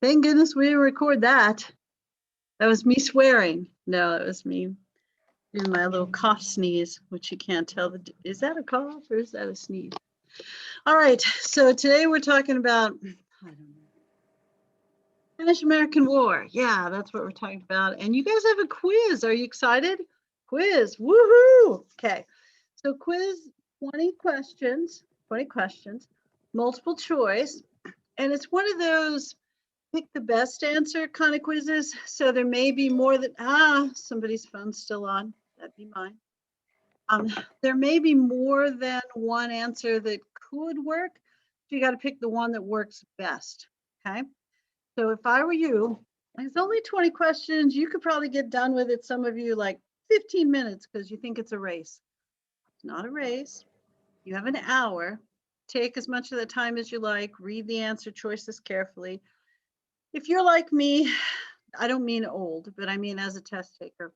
Thank goodness we didn't record that. That was me swearing. No, it was me doing my little cough sneeze, which you can't tell. Is that a cough or is that a sneeze? All right, so today we're talking about, I don't know, Spanish-American War. Yeah, that's what we're talking about. And you guys have a quiz. Are you excited? Quiz, woohoo! Okay, so quiz, 20 questions, multiple choice. And it's one of those pick the best answer kind of quizzes. So there may be more than, somebody's phone's still on. That'd be mine. There may be more than one answer that could work. So you got to pick the one that works best. Okay. So if I were you, it's only 20 questions. You could probably get done with it. Some of you like 15 minutes because you think it's a race. It's not a race. You have an hour. Take as much of the time as you like. Read the answer choices carefully. If you're like me, I don't mean old, but I mean as a test taker.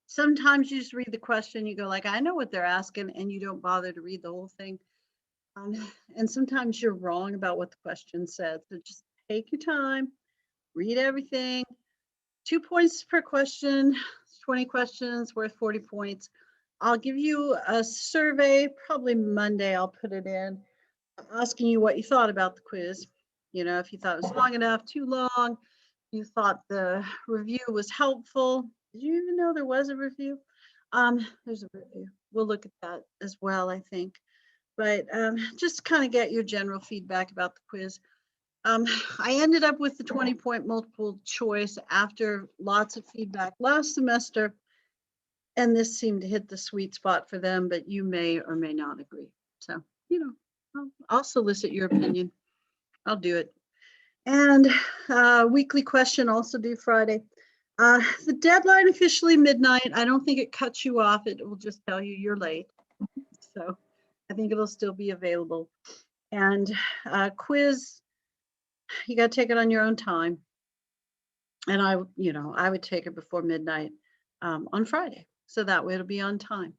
Sometimes you just read the question, you go like, I know what they're asking, and you don't bother to read the whole thing. And sometimes you're wrong about what the question said. So just take your time, read everything. 2 points per question, 20 questions worth 40 points. I'll give you a survey, probably Monday I'll put it in, asking you what you thought about the quiz. You know, if you thought it was long enough, too long, you thought the review was helpful. Did you even know there was a review? There's a review. We'll look at that as well, I think. But just kind of get your general feedback about the quiz. I ended up with the 20-point multiple choice after lots of feedback last semester. And this seemed to hit the sweet spot for them, but you may or may not agree. So, you know, I'll solicit your opinion. I'll do it. And weekly question also due Friday. The deadline officially midnight. I don't think it cuts you off. It will just tell you you're late. So I think it'll still be available. And quiz, you got to take it on your own time. And I would take it before midnight on Friday. So that way it'll be on time.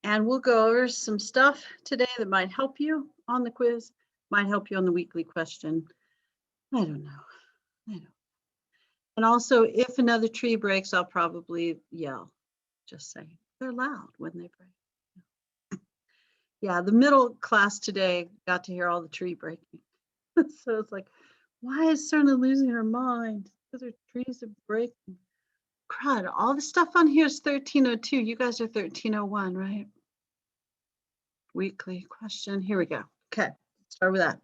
And we'll go over some stuff today that might help you on the quiz, might help you on the weekly question. I don't know. And also, if another tree breaks, I'll probably yell. Just saying. They're loud when they break. Yeah, the middle class today got to hear all the tree breaking. So it's like, why is Serna losing her mind? Because her trees are breaking. Crud, all the stuff on here is 1302. You guys are 1301, right? Weekly question. Here we go. Okay, start with that.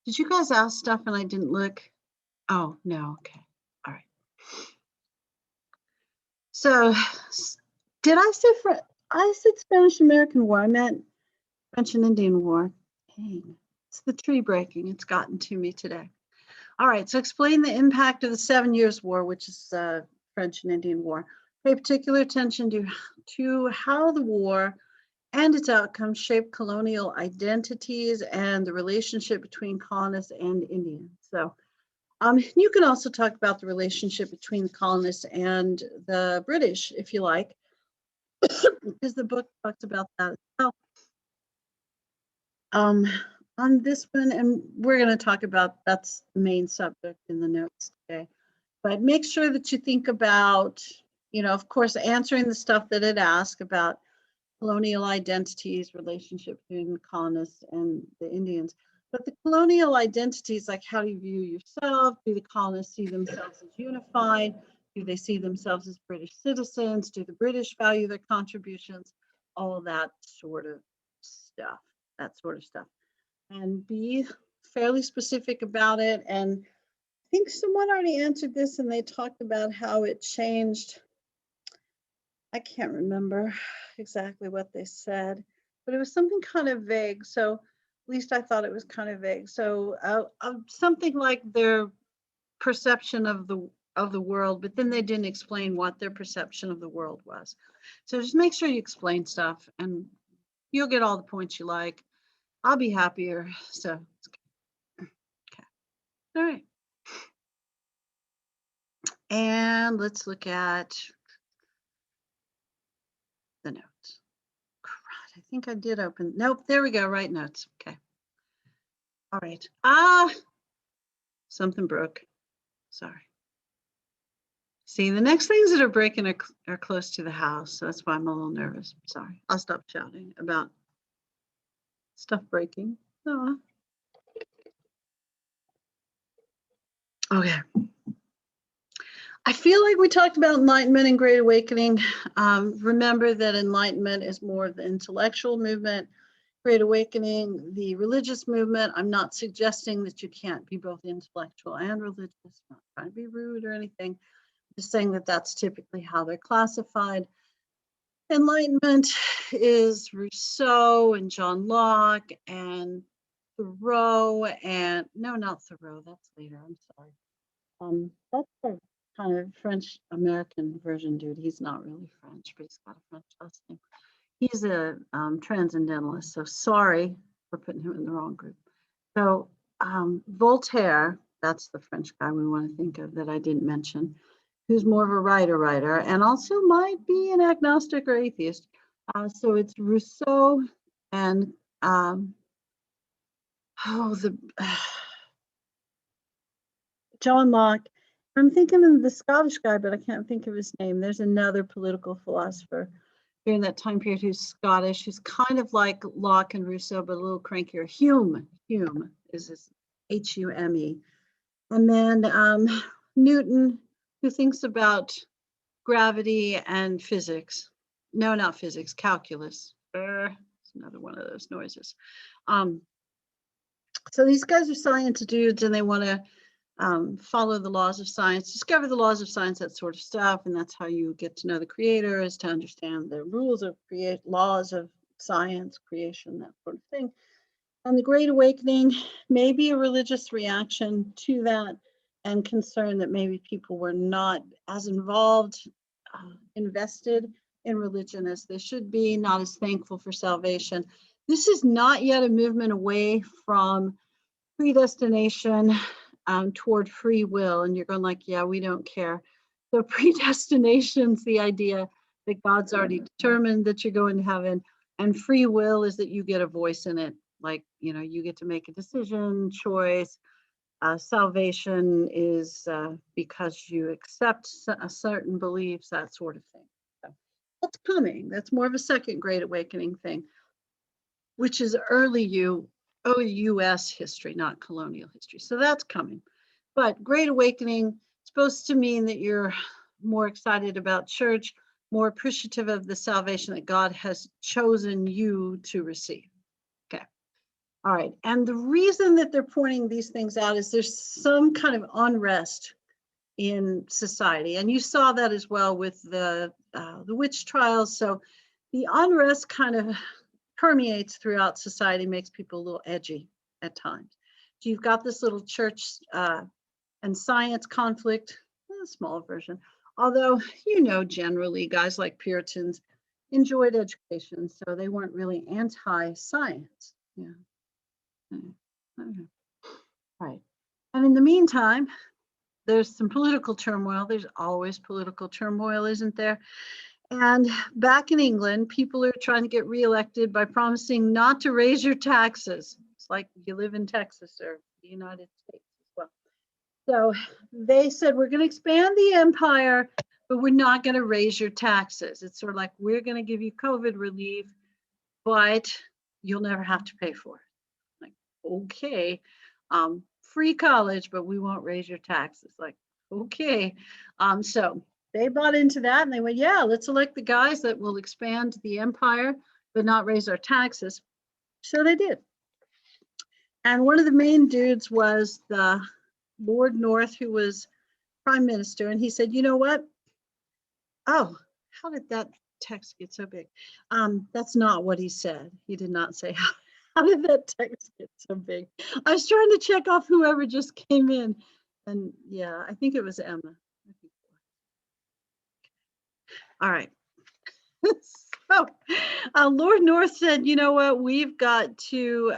Did you guys ask stuff and I didn't look? Oh, no, okay. All right. So, did I say I said Spanish-American War. I meant French and Indian War. Dang, it's the tree breaking. It's gotten to me today. All right, so explain the impact of the 7 Years' War, which is French and Indian War. Pay particular attention to how the war and its outcomes shape colonial identities and the relationship between colonists and Indians. So you can also talk about the relationship between the colonists and the British, if you like, because the book talks about that as well. On this one, and we're going to talk about, that's the main subject in the notes today. But make sure that you think about, of course, answering the stuff that it asks about colonial identities, relationship between the colonists and the Indians. But the colonial identities, like how do you view yourself? Do the colonists see themselves as unified? Do they see themselves as British citizens? Do the British value their contributions? All of that sort of stuff, And be fairly specific about it. And I think someone already answered this and they talked about how it changed. I can't remember exactly what they said, but it was something kind of vague. So at least I thought it was kind of vague. So something like their perception of the world, but then they didn't explain what their perception of the world was. So just make sure you explain stuff and you'll get all the points you like. I'll be happier. So, okay. All right. And let's look at the notes. I think I did open. Nope, there we go. Right notes. Okay. All right. Something broke. Sorry. See, the next things that are breaking are close to the house. So that's why I'm a little nervous. Sorry. I'll stop shouting about stuff breaking. Oh. Okay. I feel like we talked about enlightenment and great awakening. Remember that enlightenment is more of the intellectual movement, great awakening, the religious movement. I'm not suggesting that you can't be both intellectual and religious. I'm not trying to be rude or anything. I'm just saying that that's typically how they're classified. Enlightenment is Rousseau and John Locke and Thoreau and no, not Thoreau. That's later. I'm sorry. That's the kind of French American version dude. He's not really French, but he's got a French last name. He's a transcendentalist. So sorry for putting him in the wrong group. So Voltaire, that's the French guy we want to think of that I didn't mention, who's more of a writer, and also might be an agnostic or atheist. So it's Rousseau and John Locke. I'm thinking of the Scottish guy, but I can't think of his name. There's another political philosopher during that time period who's Scottish, who's kind of like Locke and Rousseau, but a little crankier. Hume is his Hume. And then Newton, who thinks about gravity and physics. No, not physics, calculus. It's another one of those noises. So these guys are science dudes and they want to follow the laws of science, discover the laws of science, that sort of stuff. And that's how you get to know the creator, is to understand the rules of laws of science, creation, that sort of thing. And the Great Awakening may be a religious reaction to that and concern that maybe people were not as involved, invested in religion as they should be, not as thankful for salvation. This is not yet a movement away from predestination toward free will. And you're going like, yeah, we don't care. So predestination's the idea that God's already determined that you're going to heaven, and free will is that you get a voice in it. Like, you know, you get to make a decision, choice. Salvation is because you accept a certain beliefs, that sort of thing. So that's coming. That's more of a second Great Awakening thing, which is early U.S. history, not colonial history. So that's coming. But Great Awakening is supposed to mean that you're more excited about church, more appreciative of the salvation that God has chosen you to receive. Okay. All right. And the reason that they're pointing these things out is there's some kind of unrest in society. And you saw that as well with the witch trials. So the unrest kind of permeates throughout society, makes people a little edgy at times. So you've got this little church and science conflict, a small version. Although, you know, generally guys like Puritans enjoyed education, so they weren't really anti-science. Yeah. Right. And in the meantime, there's some political turmoil. There's always political turmoil, isn't there? And back in England, people are trying to get reelected by promising not to raise your taxes. It's like you live in Texas or the United States as well. So they said, we're going to expand the empire, but we're not going to raise your taxes. It's sort of like, we're going to give you COVID relief, but you'll never have to pay for it. Like, okay, free college, but we won't raise your taxes. Like, okay. So they bought into that and they went, yeah, let's elect the guys that will expand the empire, but not raise our taxes. So they did. And one of the main dudes was the Lord North, who was prime minister. And he said, you know what? Oh, how did that text get so big? That's not what he said. He did not say, how did that text get so big? I was trying to check off whoever just came in. And yeah, I think it was Emma. All right. So Lord North said, you know what, we've got to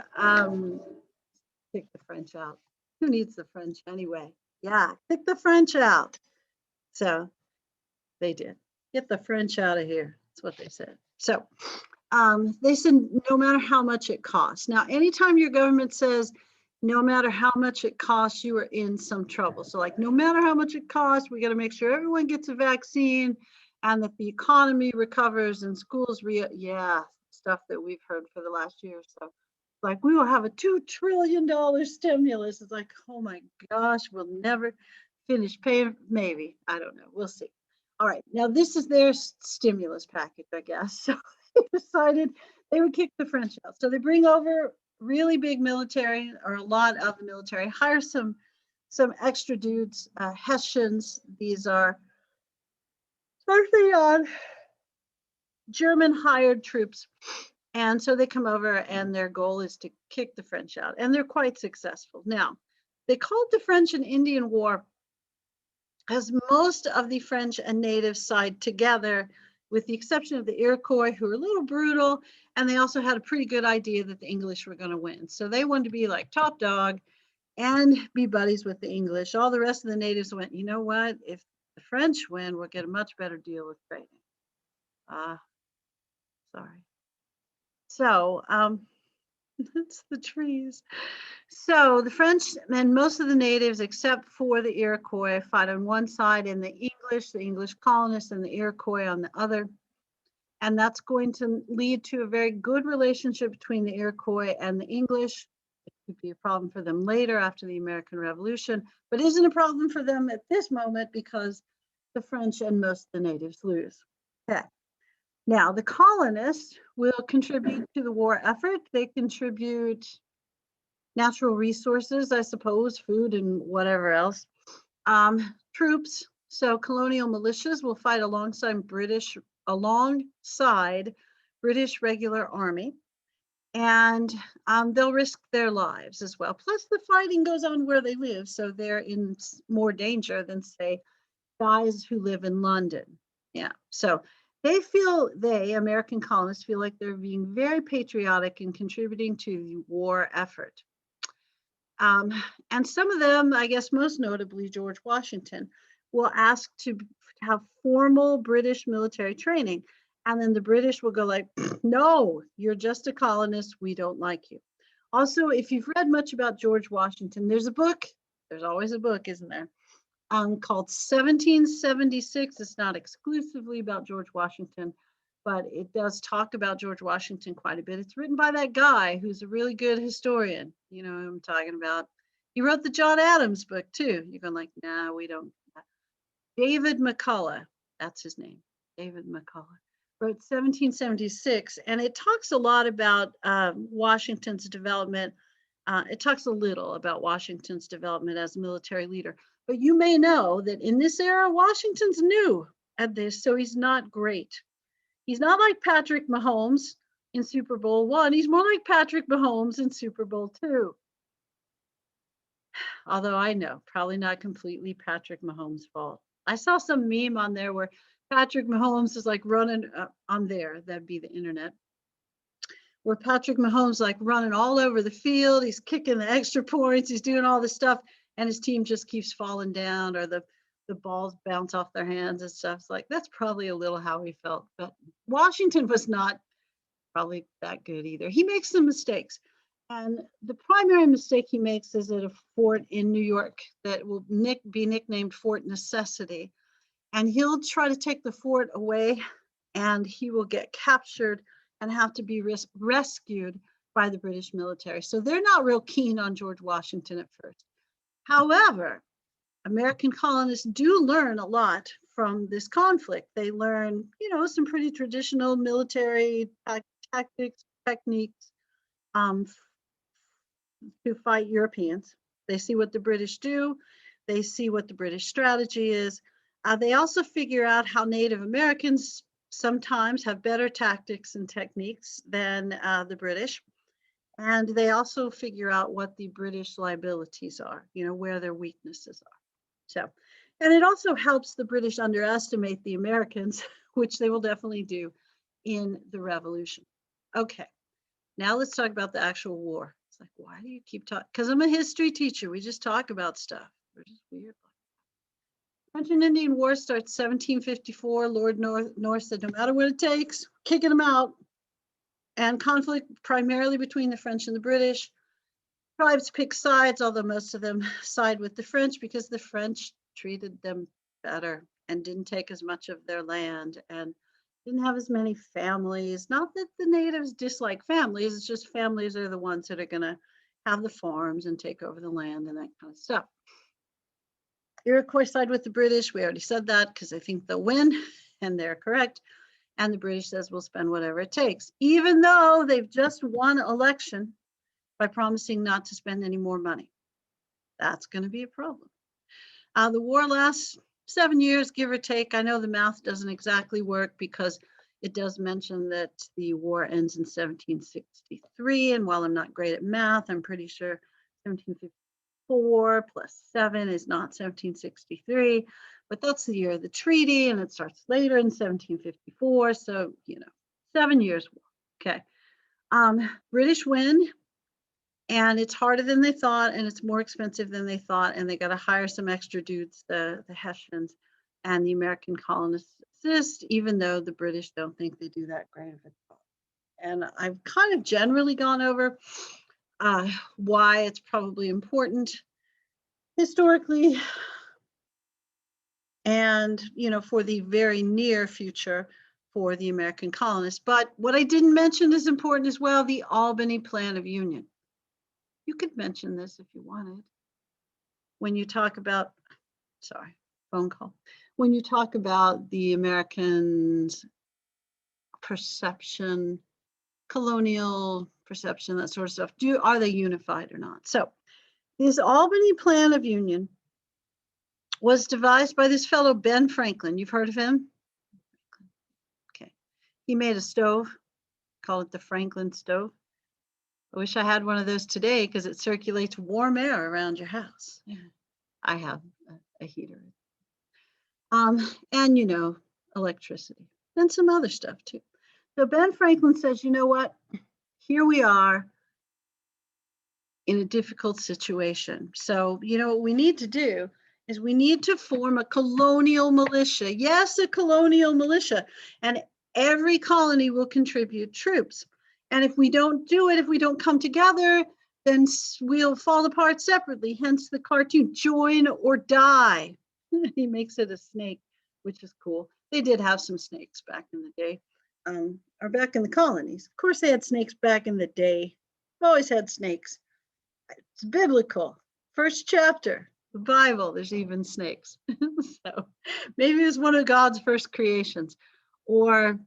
kick the French out. Who needs the French anyway? Yeah, kick the French out. So they did. Get the French out of here. That's what they said. So they said, no matter how much it costs. Now, anytime your government says, no matter how much it costs, you are in some trouble. So like, no matter how much it costs, we got to make sure everyone gets a vaccine and that the economy recovers and schools stuff that we've heard for the last year or so. Like, we will have a $2 trillion stimulus. It's like, oh my gosh, we'll never finish paying. Maybe, I don't know. We'll see. All right, now this is their stimulus package, I guess. So they decided they would kick the French out. So they bring over really big military, or a lot of the military, hire some extra dudes, Hessians. These are mostly on German hired troops. And so they come over and their goal is to kick the French out. And they're quite successful. Now, they called the French and Indian War as most of the French and natives side together, with the exception of the Iroquois, who were a little brutal, and they also had a pretty good idea that the English were going to win. So they wanted to be like top dog and be buddies with the English. All the rest of the natives went, you know what? If the French win, we'll get a much better deal with trading. Sorry. So that's the trees. So the French and most of the natives, except for the Iroquois, fight on one side, and the English colonists, and the Iroquois on the other. And that's going to lead to a very good relationship between the Iroquois and the English. It could be a problem for them later after the American Revolution, but isn't a problem for them at this moment because the French and most of the natives lose. Okay. Now, the colonists will contribute to the war effort. They contribute natural resources, I suppose, food and whatever else. Troops, so colonial militias will fight alongside British regular army, and they'll risk their lives as well. Plus, the fighting goes on where they live, so they're in more danger than, say, guys who live in London. Yeah, so American colonists feel like they're being very patriotic and contributing to the war effort. And some of them, I guess most notably George Washington, will ask to have formal British military training. And then the British will go like, no, you're just a colonist. We don't like you. Also, if you've read much about George Washington, there's always a book, isn't there? Called 1776. It's not exclusively about George Washington, but it does talk about George Washington quite a bit. It's written by that guy who's a really good historian. You know who I'm talking about. He wrote the John Adams book too. You're going like, nah, we don't. David McCullough, that's his name. David McCullough wrote 1776, and it talks a lot about Washington's development. It talks a little about Washington's development as a military leader. But you may know that in this era, Washington's new at this, so he's not great. He's not like Patrick Mahomes in Super Bowl I. He's more like Patrick Mahomes in Super Bowl II. Although I know, probably not completely Patrick Mahomes' fault. I saw some meme on there where Patrick Mahomes is like running on there. That'd be the internet. Where Patrick Mahomes like running all over the field. He's kicking the extra points. He's doing all this stuff. And his team just keeps falling down, or the balls bounce off their hands and stuff. It's like, that's probably a little how he felt. But Washington was not probably that good either. He makes some mistakes. And the primary mistake he makes is at a fort in New York that will be nicknamed Fort Necessity. And he'll try to take the fort away, and he will get captured and have to be rescued by the British military. So they're not real keen on George Washington at first. However, American colonists do learn a lot from this conflict. They learn, some pretty traditional military tactics, techniques to fight Europeans. They see what the British do. They see what the British strategy is. They also figure out how Native Americans sometimes have better tactics and techniques than the British. And they also figure out what the British liabilities are, where their weaknesses are. So, and it also helps the British underestimate the Americans, which they will definitely do in the Revolution. Okay, now let's talk about the actual war. It's like, why do you keep talking? Because I'm a history teacher. We just talk about stuff. We're just weird. French and Indian War starts 1754. Lord North said, no matter what it takes, kicking them out. And conflict primarily between the French and the British. Tribes pick sides, although most of them side with the French because the French treated them better and didn't take as much of their land and didn't have as many families. Not that the natives dislike families, it's just families are the ones that are going to have the farms and take over the land and that kind of stuff. Iroquois side with the British. We already said that because I think they'll win, and they're correct. And the British says we'll spend whatever it takes, even though they've just won election by promising not to spend any more money. That's going to be a problem. The war lasts 7 years, give or take. I know the math doesn't exactly work because it does mention that the war ends in 1763. And while I'm not great at math, I'm pretty sure 1754 plus 7 is not 1763. But that's the year of the treaty, and it starts later in 1754. So, 7 years. Okay. British win. And it's harder than they thought, and it's more expensive than they thought, and they got to hire some extra dudes, the Hessians, and the American colonists assist, even though the British don't think they do that great of a job. And I've kind of generally gone over why it's probably important historically and, for the very near future for the American colonists. But what I didn't mention is important as well, the Albany Plan of Union. You could mention this if you wanted. When you talk about, phone call. When you talk about the Americans' perception, colonial perception, that sort of stuff, are they unified or not? So this Albany Plan of Union was devised by this fellow, Ben Franklin. You've heard of him? Okay. He made a stove, call it the Franklin stove. I wish I had one of those today because it circulates warm air around your house. Yeah. I have a heater. And electricity and some other stuff too. So Ben Franklin says, you know what? Here we are in a difficult situation. So, what we need to do is we need to form a colonial militia. Yes, a colonial militia. And every colony will contribute troops. And if we don't do it, if we don't come together, then we'll fall apart separately. Hence the cartoon, join or die. He makes it a snake, which is cool. They did have some snakes back in the day, or back in the colonies. Of course, they had snakes back in the day. Always had snakes. It's biblical. First chapter, the Bible, there's even snakes. So maybe it was one of God's first creations, or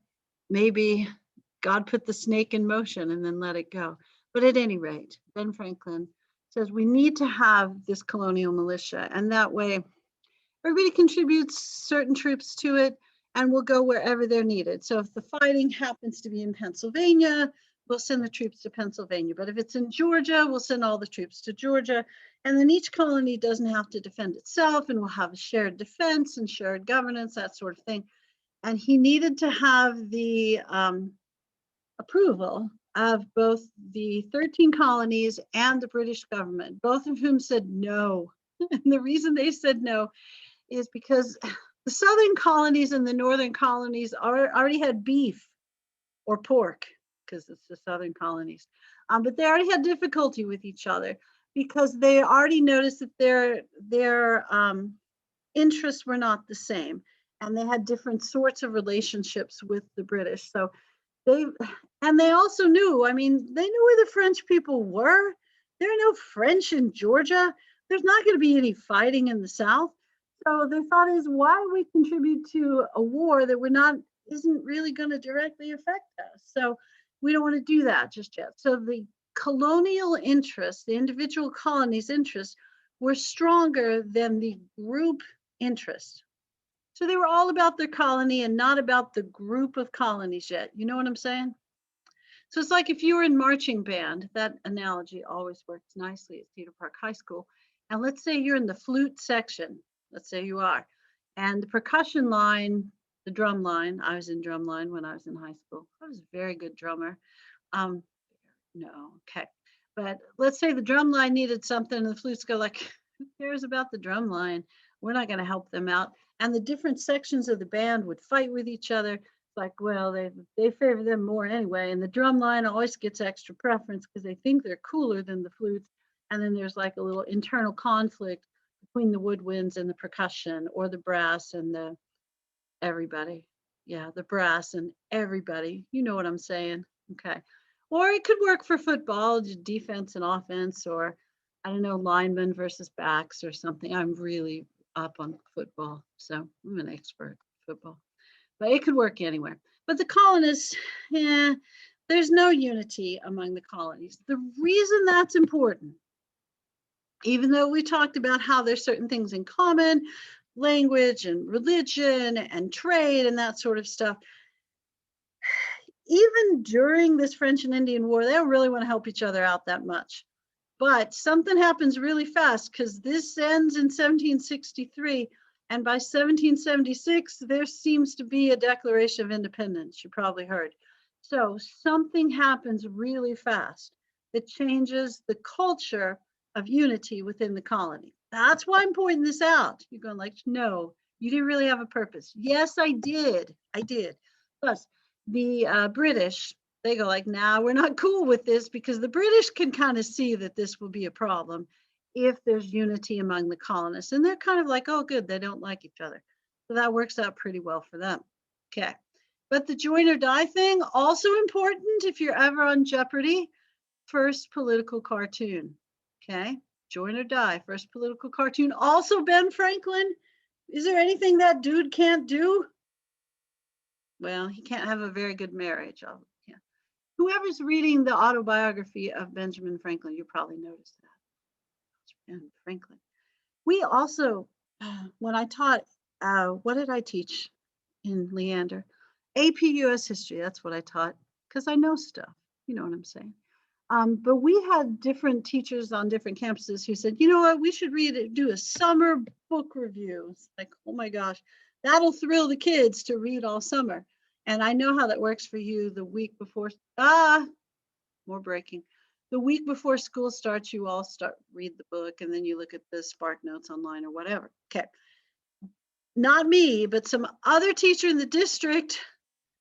maybe God put the snake in motion and then let it go. But at any rate, Ben Franklin says we need to have this colonial militia, and that way everybody contributes certain troops to it and will go wherever they're needed. So if the fighting happens to be in Pennsylvania, we'll send the troops to Pennsylvania. But if it's in Georgia, we'll send all the troops to Georgia. And then each colony doesn't have to defend itself, and we'll have a shared defense and shared governance, that sort of thing. And he needed to have the approval of both the 13 colonies and the British government, both of whom said no. And the reason they said no is because the southern colonies and the northern colonies already had beef or pork, because it's the southern colonies. But they already had difficulty with each other because they already noticed that their interests were not the same, and they had different sorts of relationships with the British. So they also knew, they knew where the French people were. There are no French in Georgia. There's not going to be any fighting in the South. So their thought is, why do we contribute to a war that isn't really going to directly affect us? So we don't want to do that just yet. So the colonial interests, the individual colonies' interests, were stronger than the group interest. So they were all about their colony and not about the group of colonies yet. You know what I'm saying? So it's like if you were in marching band, that analogy always works nicely at Cedar Park High School. And let's say you're in the flute section. Let's say you are. And the percussion line, the drum line, I was in drum line when I was in high school. I was a very good drummer. No, okay. But let's say the drum line needed something and the flutes go like, who cares about the drum line? We're not going to help them out. And the different sections of the band would fight with each other. It's like, well, they favor them more anyway. And the drum line always gets extra preference because they think they're cooler than the flutes. And then there's like a little internal conflict between the woodwinds and the percussion, or the brass and the everybody. Yeah, the brass and everybody. You know what I'm saying? Okay. Or it could work for football, defense and offense, or I don't know, linemen versus backs or something. I'm really up on football, so I'm an expert at football. But it could work anywhere. But the colonists, yeah, there's no unity among the colonies. The reason that's important, even though we talked about how there's certain things in common, language and religion and trade and that sort of stuff, even during this French and Indian War, they don't really want to help each other out that much. But something happens really fast, because this ends in 1763. And by 1776, there seems to be a Declaration of Independence. You probably heard. So something happens really fast that changes the culture of unity within the colony. That's why I'm pointing this out. You're going like, no, you didn't really have a purpose. Yes, I did. I did. Plus, the British, they go like, nah, we're not cool with this, because the British can kind of see that this will be a problem if there's unity among the colonists. And they're kind of like, oh, good, they don't like each other. So that works out pretty well for them. Okay. But the join or die thing, also important if you're ever on Jeopardy, first political cartoon. Okay. Join or die, first political cartoon. Also Ben Franklin. Is there anything that dude can't do? Well, he can't have a very good marriage. Yeah. Whoever's reading the autobiography of Benjamin Franklin, you probably noticed that. Ben Franklin. We also, when I taught, what did I teach in Leander? AP US history, that's what I taught, because I know stuff, you know what I'm saying. But we had different teachers on different campuses who said, you know what, we should do a summer book review. It's like, oh my gosh, that'll thrill the kids to read all summer. And I know how that works for you the week before, more breaking. The week before school starts, you all read the book, and then you look at the Spark Notes online or whatever. Okay. Not me, but some other teacher in the district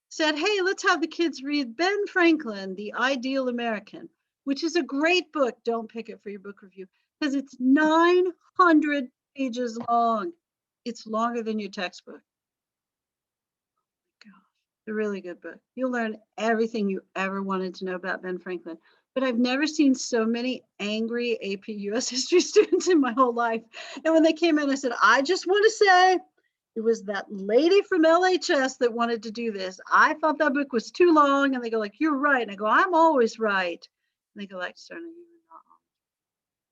said, hey, let's have the kids read Ben Franklin, The Ideal American, which is a great book. Don't pick it for your book review, because it's 900 pages long. It's longer than your textbook. Gosh, it's a really good book. You'll learn everything you ever wanted to know about Ben Franklin. But I've never seen so many angry AP US history students in my whole life. And when they came in, I said, I just want to say, it was that lady from LHS that wanted to do this. I thought that book was too long. And they go like, you're right. And I go, I'm always right. And they go like, certainly you're not.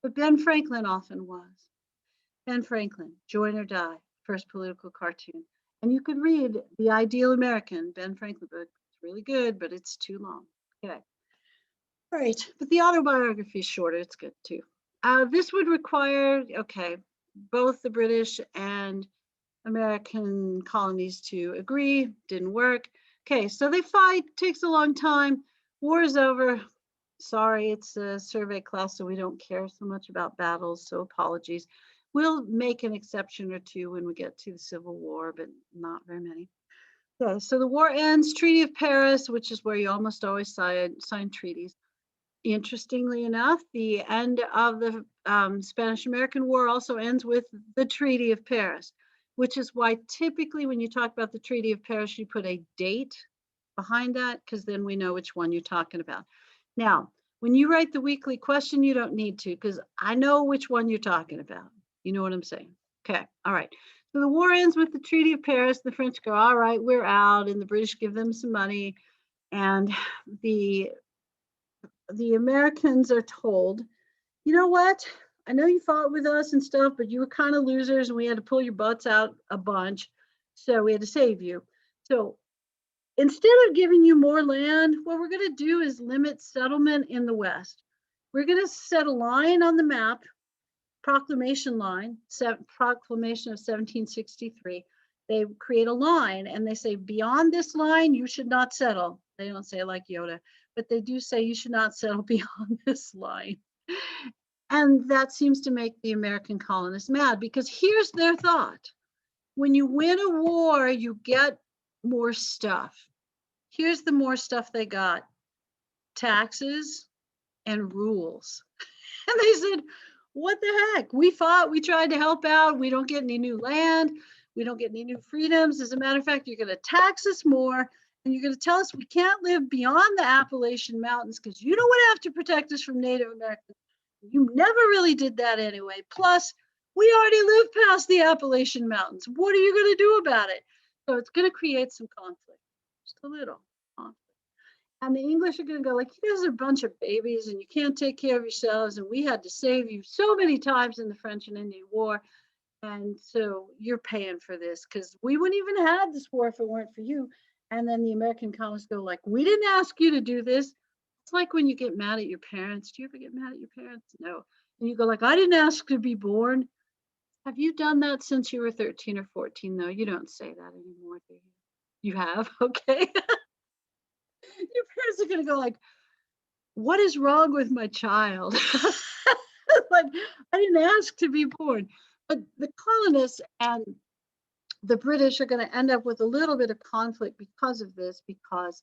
But Ben Franklin often was. Ben Franklin, Join or Die, first political cartoon. And you could read The Ideal American, Ben Franklin book. It's really good, but it's too long. Okay. All right, but the autobiography is shorter. It's good too. This would require, okay, both the British and American colonies to agree. Didn't work. Okay, so they fight, takes a long time. War is over. Sorry, it's a survey class, so we don't care so much about battles, so apologies. We'll make an exception or two when we get to the Civil War, but not very many. Okay, so the war ends, Treaty of Paris, which is where you almost always sign treaties. Interestingly enough, the end of the Spanish-American War also ends with the Treaty of Paris, which is why typically when you talk about the Treaty of Paris, you put a date behind that, because then we know which one you're talking about. Now, when you write the weekly question, you don't need to, because I know which one you're talking about. You know what I'm saying? Okay, all right. So the war ends with the Treaty of Paris. The French go, all right, we're out, and the British give them some money. And the Americans are told, you know what? I know you fought with us and stuff, but you were kind of losers, and we had to pull your butts out a bunch. So we had to save you. So instead of giving you more land, what we're going to do is limit settlement in the West. We're going to set a line on the map, proclamation line, proclamation of 1763. They create a line and they say, beyond this line, you should not settle. They don't say it like Yoda, but they do say you should not settle beyond this line. And that seems to make the American colonists mad, because here's their thought. When you win a war, you get more stuff. Here's the more stuff they got: taxes, and rules. And they said, what the heck? We fought, we tried to help out. We don't get any new land. We don't get any new freedoms. As a matter of fact, you're going to tax us more. And you're going to tell us we can't live beyond the Appalachian Mountains because you don't want to have to protect us from Native Americans. You never really did that anyway. Plus, we already live past the Appalachian Mountains. What are you going to do about it? So it's going to create some conflict, just a little conflict. And the English are going to go like, you guys are a bunch of babies and you can't take care of yourselves. And we had to save you so many times in the French and Indian War. And so you're paying for this because we wouldn't even have this war if it weren't for you. And then the American colonists go like, we didn't ask you to do this. It's like when you get mad at your parents. Do you ever get mad at your parents? No. And you go like, I didn't ask to be born. Have you done that since you were 13 or 14? No, you don't say that anymore, do you? You have? Okay. Your parents are going to go like, what is wrong with my child? Like, I didn't ask to be born. But the colonists and the British are going to end up with a little bit of conflict because of this, because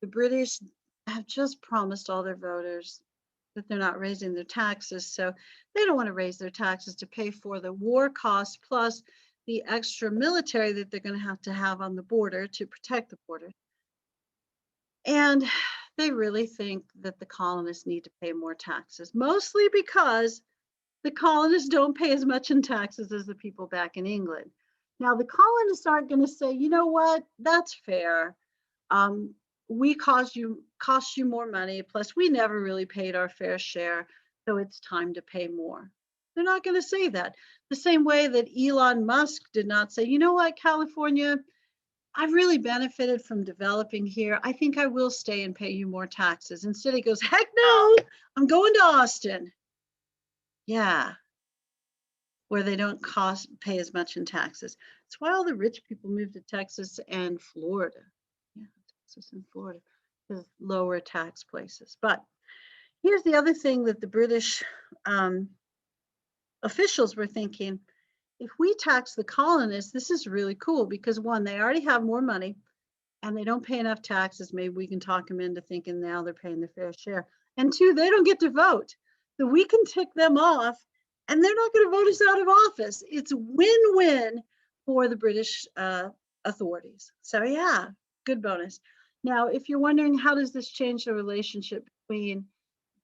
the British have just promised all their voters that they're not raising their taxes. So they don't want to raise their taxes to pay for the war costs plus the extra military that they're going to have on the border to protect the border. And they really think that the colonists need to pay more taxes, mostly because the colonists don't pay as much in taxes as the people back in England. Now, the colonists aren't going to say, you know what, that's fair. We cost you more money, plus we never really paid our fair share, so it's time to pay more. They're not going to say that. The same way that Elon Musk did not say, you know what, California, I've really benefited from developing here. I think I will stay and pay you more taxes. Instead, he goes, heck no, I'm going to Austin. Yeah, where they don't pay as much in taxes. That's why all the rich people move to Texas and Florida. Yeah, Texas and Florida, the lower tax places. But here's the other thing that the British officials were thinking. If we tax the colonists, this is really cool because one, they already have more money and they don't pay enough taxes. Maybe we can talk them into thinking now they're paying their fair share. And two, they don't get to vote. So we can tick them off and they're not going to vote us out of office. It's win-win for the British authorities. So yeah, good bonus. Now, if you're wondering how does this change the relationship between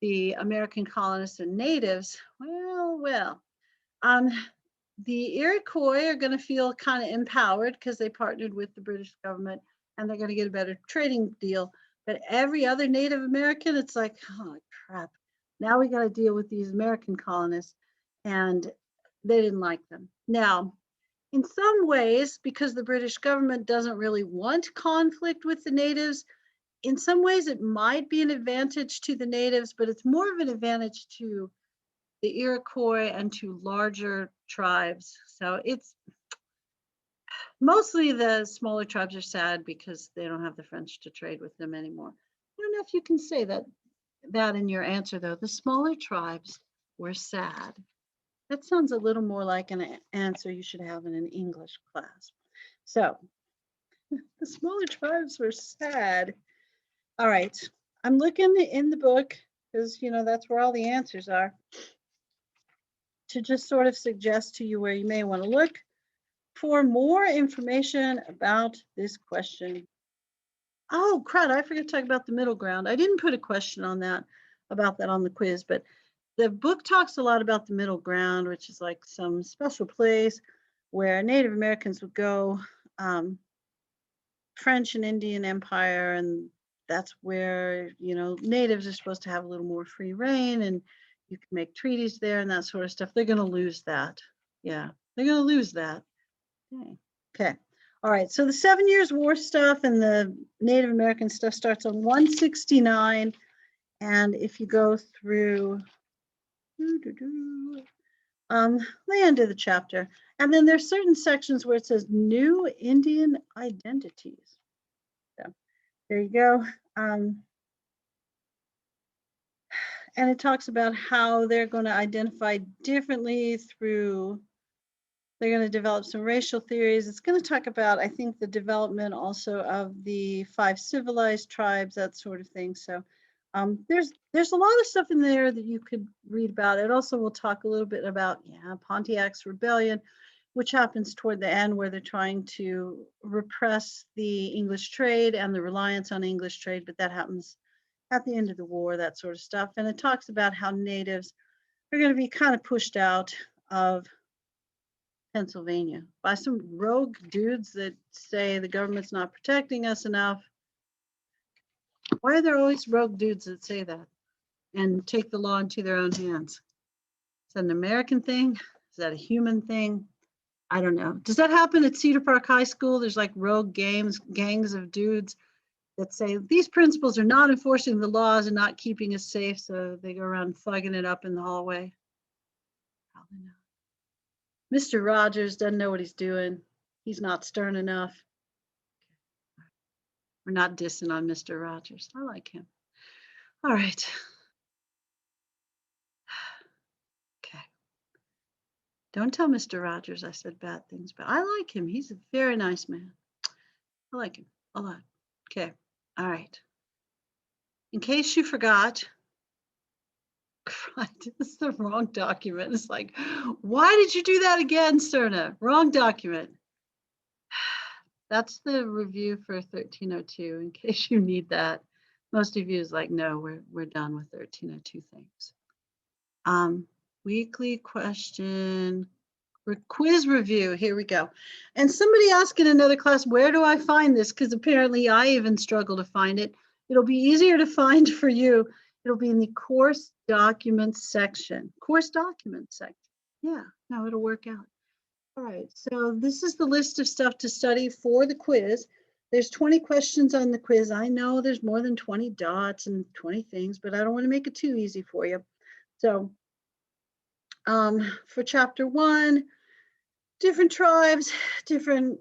the American colonists and natives, well, the Iroquois are going to feel kind of empowered because they partnered with the British government and they're going to get a better trading deal. But every other Native American, it's like, oh crap, now we got to deal with these American colonists, and they didn't like them. Now, in some ways, because the British government doesn't really want conflict with the natives, in some ways it might be an advantage to the natives, but it's more of an advantage to the Iroquois and to larger tribes. So it's mostly the smaller tribes are sad because they don't have the French to trade with them anymore. I don't know if you can say that in your answer though. The smaller tribes were sad. That sounds a little more like an answer you should have in an English class. So the smaller tribes were sad. All right, I'm looking in the book because that's where all the answers are, to just sort of suggest to you where you may want to look for more information about this question. Oh, crud, I forgot to talk about the middle ground. I didn't put a question about that on the quiz, but the book talks a lot about the middle ground, which is like some special place where Native Americans would go, French and Indian Empire, and that's where, natives are supposed to have a little more free reign and you can make treaties there and that sort of stuff. They're going to lose that. Yeah, they're going to lose that. Okay. All right. So the 7 Years' War stuff and the Native American stuff starts on 169. And if you go through the end of the chapter, and then there's certain sections where it says new Indian identities. So there you go. And it talks about how they're going to identify differently through, they're going to develop some racial theories. It's going to talk about, I think, the development also of the 5 civilized tribes, that sort of thing. So There's a lot of stuff in there that you could read about. It also will talk a little bit about Pontiac's rebellion, which happens toward the end, where they're trying to repress the English trade and the reliance on English trade, but that happens at the end of the war, that sort of stuff. And it talks about how natives are going to be kind of pushed out of Pennsylvania by some rogue dudes that say the government's not protecting us enough. Why are there always rogue dudes that say that and take the law into their own hands? Is that an American thing? Is that a human thing? I don't know. Does that happen at Cedar Park High School? There's like rogue gangs of dudes that say these principals are not enforcing the laws and not keeping us safe, so they go around thugging it up in the hallway. Probably not. Mr. Rogers doesn't know what he's doing. He's not stern enough. We're not dissing on Mr. Rogers. I like him. All right. Okay. Don't tell Mr. Rogers I said bad things, but I like him. He's a very nice man. I like him a lot. Okay. All right. In case you forgot, this is the wrong document. It's like, why did you do that again, Serna? Wrong document. That's the review for 1302, in case you need that. Most of you is like, no, we're done with 1302 things. Weekly question, quiz review, here we go. And somebody asked in another class, where do I find this? Because apparently I even struggle to find it. It'll be easier to find for you. It'll be in the course documents section. Course documents section. Yeah, no, it'll work out. All right, so this is the list of stuff to study for the quiz. There's 20 questions on the quiz. I know there's more than 20 dots and 20 things, but I don't want to make it too easy for you. So for chapter 1, different tribes, different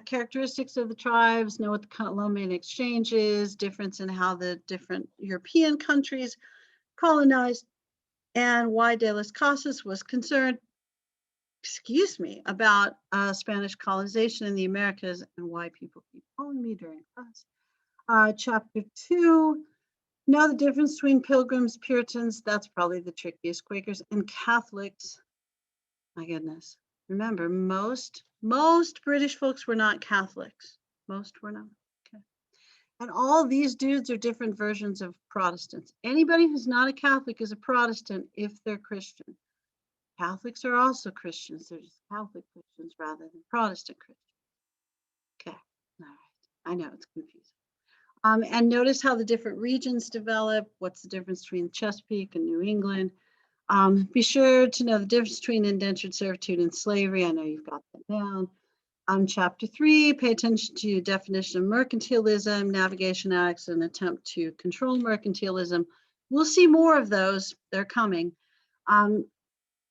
characteristics of the tribes, know what the Columbian Exchange is, difference in how the different European countries colonized, and why De las Casas was concerned, about Spanish colonization in the Americas and why people keep calling me during class. Chapter 2, know the difference between Pilgrims, Puritans, that's probably the trickiest, Quakers, and Catholics. My goodness. Remember, most British folks were not Catholics. Most were not. Okay. And all these dudes are different versions of Protestants. Anybody who's not a Catholic is a Protestant if they're Christian. Catholics are also Christians. They're just Catholic Christians rather than Protestant Christians. Okay, all right. I know it's confusing. And notice how the different regions develop. What's the difference between Chesapeake and New England? Be sure to know the difference between indentured servitude and slavery. I know you've got that down. Chapter 3, pay attention to definition of mercantilism, navigation acts, and attempt to control mercantilism. We'll see more of those. They're coming.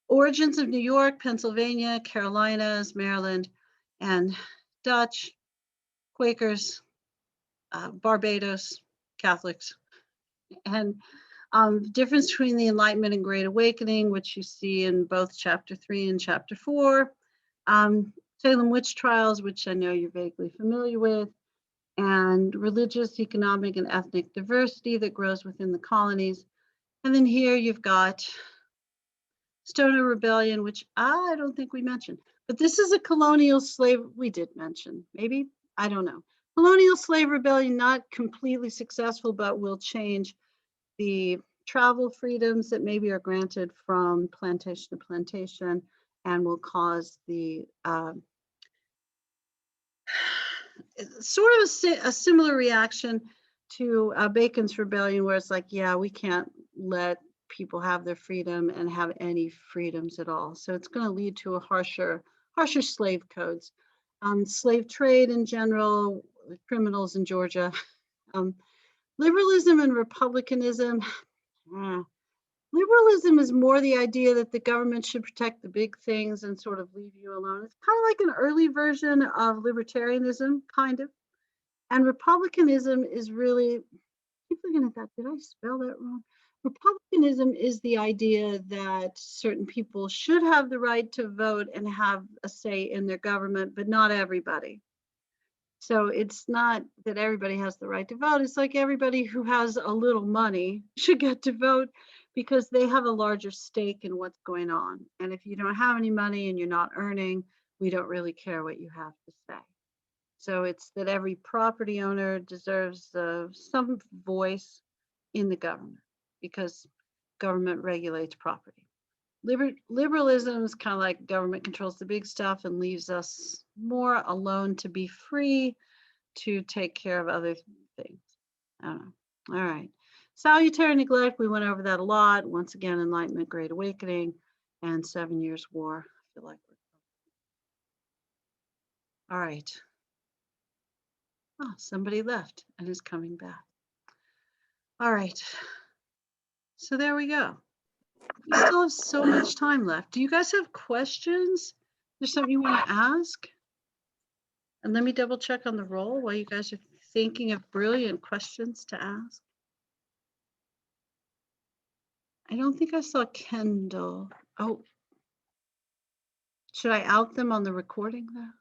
Origins of New York, Pennsylvania, Carolinas, Maryland, and Dutch, Quakers, Barbados, Catholics, and difference between the Enlightenment and Great Awakening, which you see in both chapter 3 and chapter 4. Salem witch trials, which I know you're vaguely familiar with, and religious, economic, and ethnic diversity that grows within the colonies. And then here you've got Stoner Rebellion, which I don't think we mentioned, but this is a colonial slave, we did mention, maybe, I don't know. Colonial slave rebellion, not completely successful, but will change the travel freedoms that maybe are granted from plantation to plantation and will cause the sort of a similar reaction to Bacon's Rebellion, where it's like, yeah, we can't let people have their freedom and have any freedoms at all. So it's going to lead to a harsher slave codes. Slave trade in general, criminals in Georgia. Liberalism and republicanism. Liberalism is more the idea that the government should protect the big things and sort of leave you alone. It's kind of like an early version of libertarianism, kind of. And republicanism is really, keep looking at that, did I spell that wrong? Republicanism is the idea that certain people should have the right to vote and have a say in their government, but not everybody. So it's not that everybody has the right to vote. It's like everybody who has a little money should get to vote because they have a larger stake in what's going on. And if you don't have any money and you're not earning, we don't really care what you have to say. So it's that every property owner deserves some voice in the government because government regulates property. Liberalism is kind of like government controls the big stuff and leaves us more alone to be free to take care of other things. I don't know. All right. Salutary neglect, we went over that a lot. Once again, Enlightenment, Great Awakening, and 7 Years' War. I feel like we're all right. Oh, somebody left and is coming back. All right. So there we go. We still have so much time left. Do you guys have questions? There's something you want to ask? And let me double check on the roll while you guys are thinking of brilliant questions to ask. I don't think I saw Kendall. Oh, should I out them on the recording though?